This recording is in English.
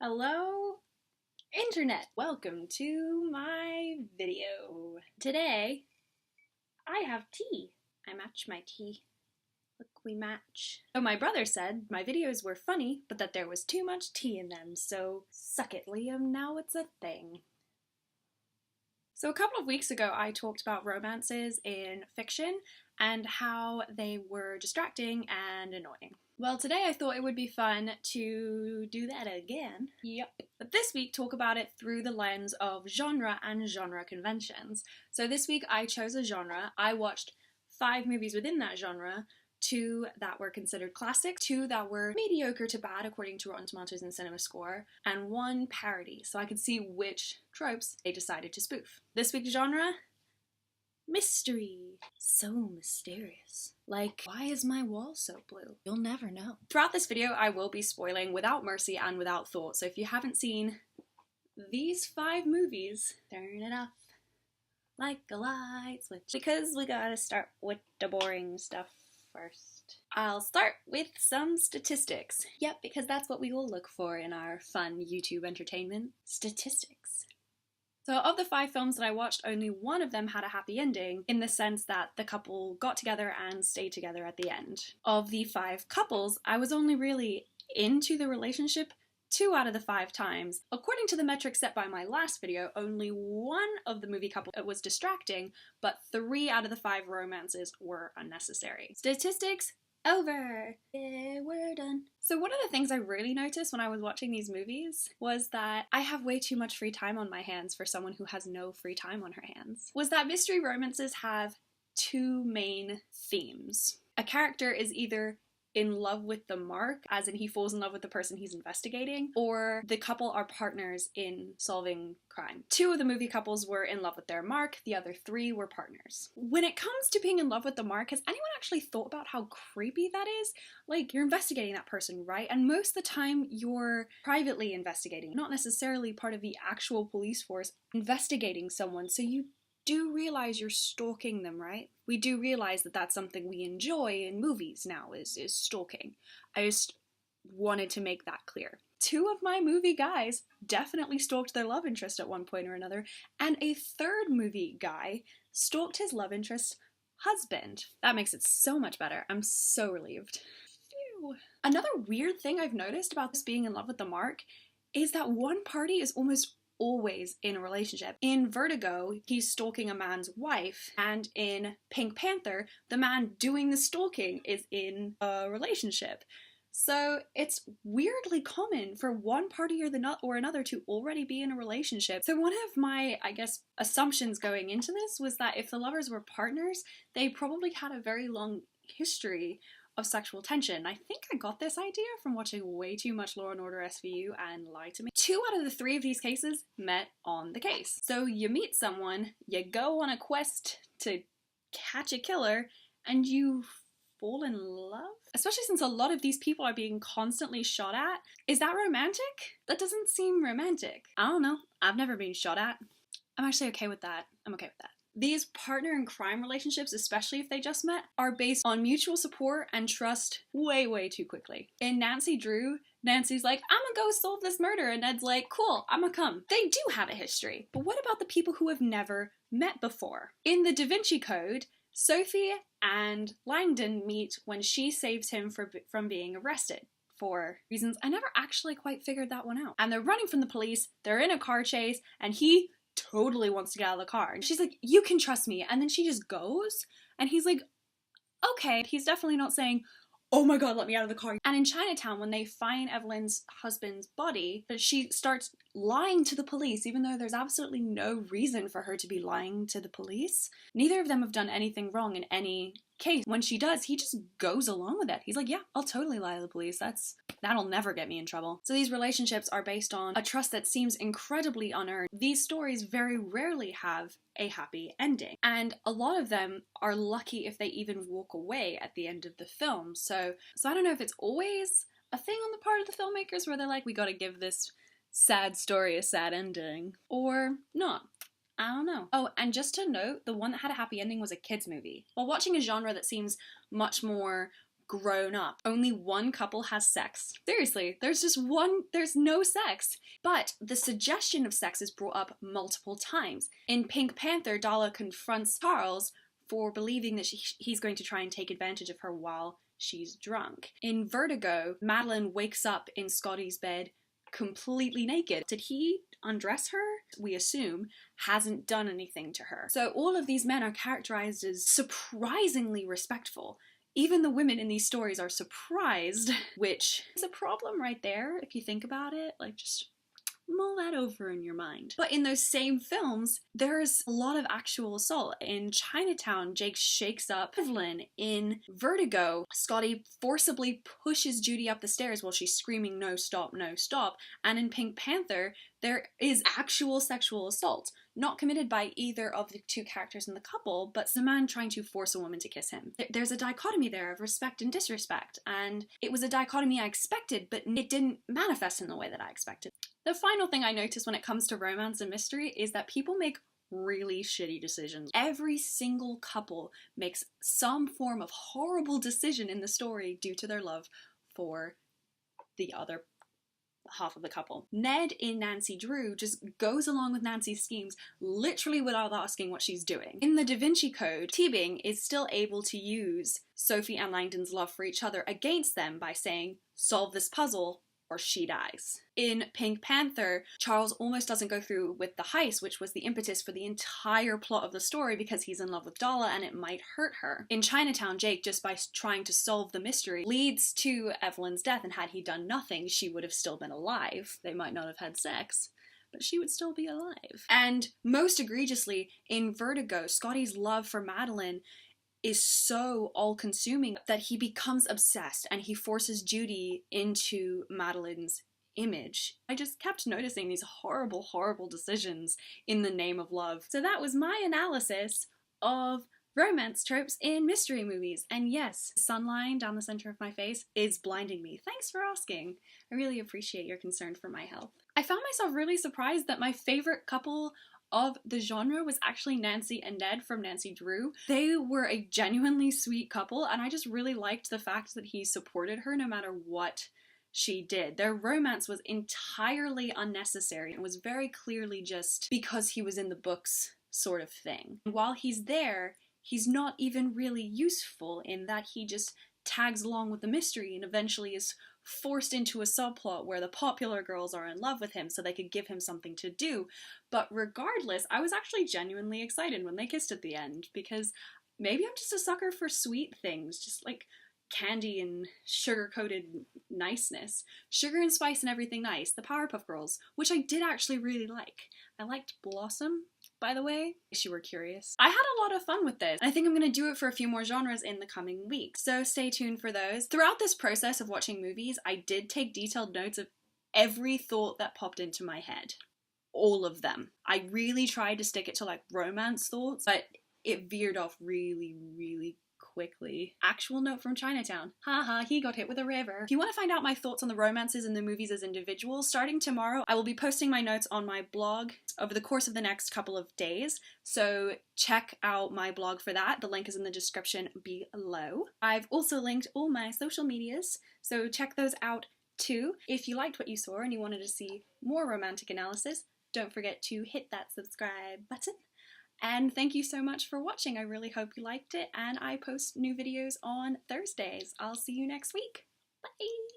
Hello, Internet! Welcome to my video. Today, I have tea. I match my tea. Look, we match. So my brother said my videos were funny, but that there was too much tea in them, so suck it, Liam, now it's a thing. So a couple of weeks ago I talked about romances in fiction and how they were distracting and annoying. Well, today I thought it would be fun to do that again. Yep. But this week talk about it through the lens of genre and genre conventions. So this week I chose a genre. I watched 5 movies within that genre, 2 that were considered classic, 2 that were mediocre to bad according to Rotten Tomatoes and Cinema Score, and 1 parody, so I could see which tropes they decided to spoof. This week's genre? Mystery. So mysterious. Like, why is my wall so blue? You'll never know. Throughout this video, I will be spoiling without mercy and without thought, so if you haven't seen these 5 movies, turn it off like a light switch, because we gotta start with the boring stuff first. I'll start with some statistics. Yep, because that's what we will look for in our fun YouTube entertainment. Statistics. So of the 5 films that I watched, only 1 of them had a happy ending, in the sense that the couple got together and stayed together at the end. Of the 5 couples, I was only really into the relationship 2 out of the 5 times. According to the metrics set by my last video, only 1 of the movie couple was distracting, but 3 out of the 5 romances were unnecessary. Statistics over. Yeah, we're done. So one of the things I really noticed when I was watching these movies was that I have way too much free time on my hands for someone who has no free time on her hands. Was that mystery romances have 2 main themes. A character is either in love with the mark, as in he falls in love with the person he's investigating, or the couple are partners in solving crime. 2 of the movie couples were in love with their mark, the other 3 were partners. When it comes to being in love with the mark, has anyone actually thought about how creepy that is? Like, you're investigating that person, right? And most of the time you're privately investigating, not necessarily part of the actual police force investigating someone, so you do realize you're stalking them, right? We do realize that that's something we enjoy in movies now, is stalking. I just wanted to make that clear. 2 of my movie guys definitely stalked their love interest at one point or another, and a 3rd movie guy stalked his love interest's husband. That makes it so much better. I'm so relieved. Phew. Another weird thing I've noticed about this being in love with the mark is that one party is almost always in a relationship. In Vertigo, he's stalking a man's wife, and in Pink Panther, the man doing the stalking is in a relationship. So it's weirdly common for one party or another to already be in a relationship. So one of my, I guess, assumptions going into this was that if the lovers were partners, they probably had a very long history of sexual tension. I think I got this idea from watching way too much Law & Order SVU and Lie to Me. 2 out of the 3 of these cases met on the case. So you meet someone, you go on a quest to catch a killer, and you fall in love? Especially since a lot of these people are being constantly shot at. Is that romantic? That doesn't seem romantic. I don't know. I've never been shot at. I'm actually okay with that. I'm okay with that. These partner in crime relationships, especially if they just met, are based on mutual support and trust way too quickly. In Nancy Drew, Nancy's like, I'm gonna go solve this murder, and Ned's like, cool, I'm gonna come. They do have a history, but what about the people who have never met before? In the Da Vinci Code, Sophie and Langdon meet when she saves him from being arrested. For reasons I never actually quite figured that one out. And they're running from the police, they're in a car chase, and he totally wants to get out of the car. And she's like, you can trust me. And then she just goes. And he's like, okay. He's definitely not saying, oh my god, let me out of the car. And in Chinatown, when they find Evelyn's husband's body, she starts lying to the police, even though there's absolutely no reason for her to be lying to the police. Neither of them have done anything wrong in any case. When she does, he just goes along with it. He's like, yeah, I'll totally lie to the police. That'll never get me in trouble. So these relationships are based on a trust that seems incredibly unearned. These stories very rarely have a happy ending, and a lot of them are lucky if they even walk away at the end of the film. So I don't know if it's always a thing on the part of the filmmakers where they're like, we gotta give this sad story a sad ending, or not. I don't know. Oh, and just to note, the one that had a happy ending was a kids movie. While watching a genre that seems much more grown up. Only one couple has sex. Seriously, there's no sex. But the suggestion of sex is brought up multiple times. In Pink Panther, Darla confronts Charles for believing that he's going to try and take advantage of her while she's drunk. In Vertigo, Madeline wakes up in Scotty's bed completely naked. Did he undress her? We assume hasn't done anything to her. So all of these men are characterized as surprisingly respectful. Even the women in these stories are surprised, which is a problem right there if you think about it. Like, just mull that over in your mind. But in those same films, there's a lot of actual assault. In Chinatown, Jake shakes up Evelyn. In Vertigo, Scotty forcibly pushes Judy up the stairs while she's screaming, "No, stop, no, stop." And in Pink Panther, there is actual sexual assault. Not committed by either of the two characters in the couple, but the man trying to force a woman to kiss him. There's a dichotomy there of respect and disrespect, and it was a dichotomy I expected, but it didn't manifest in the way that I expected. The final thing I noticed when it comes to romance and mystery is that people make really shitty decisions. Every single couple makes some form of horrible decision in the story due to their love for the other half of the couple. Ned in Nancy Drew just goes along with Nancy's schemes literally without asking what she's doing. In the Da Vinci Code, Teabing is still able to use Sophie and Langdon's love for each other against them by saying, "Solve this puzzle or she dies." In Pink Panther, Charles almost doesn't go through with the heist, which was the impetus for the entire plot of the story because he's in love with Darla and it might hurt her. In Chinatown, Jake, just by trying to solve the mystery, leads to Evelyn's death, and had he done nothing, she would have still been alive. They might not have had sex, but she would still be alive. And most egregiously, in Vertigo, Scotty's love for Madeline is so all-consuming that he becomes obsessed and he forces Judy into Madeline's image. I just kept noticing these horrible, horrible decisions in the name of love. So that was my analysis of romance tropes in mystery movies. And yes, the sunline down the center of my face is blinding me. Thanks for asking. I really appreciate your concern for my health. I found myself really surprised that my favorite couple of the genre was actually Nancy and Ned from Nancy Drew. They were a genuinely sweet couple, and I just really liked the fact that he supported her no matter what she did. Their romance was entirely unnecessary and was very clearly just because he was in the books sort of thing. And while he's there, he's not even really useful in that he just tags along with the mystery and eventually is forced into a subplot where the popular girls are in love with him so they could give him something to do. But regardless, I was actually genuinely excited when they kissed at the end, because maybe I'm just a sucker for sweet things, just like candy and sugar-coated niceness. Sugar and spice and everything nice. The Powerpuff Girls, which I did actually really like. I liked Blossom, by the way, if you were curious. I had a lot of fun with this. I think I'm going to do it for a few more genres in the coming weeks, so stay tuned for those. Throughout this process of watching movies, I did take detailed notes of every thought that popped into my head. All of them. I really tried to stick it to like romance thoughts, but it veered off really, really quickly. Actual note from Chinatown. Haha, he got hit with a river. If you want to find out my thoughts on the romances in the movies as individuals, starting tomorrow, I will be posting my notes on my blog over the course of the next couple of days. So check out my blog for that. The link is in the description below. I've also linked all my social medias, so check those out too. If you liked what you saw and you wanted to see more romantic analysis, don't forget to hit that subscribe button. And thank you so much for watching. I really hope you liked it, and I post new videos on Thursdays. I'll see you next week. Bye!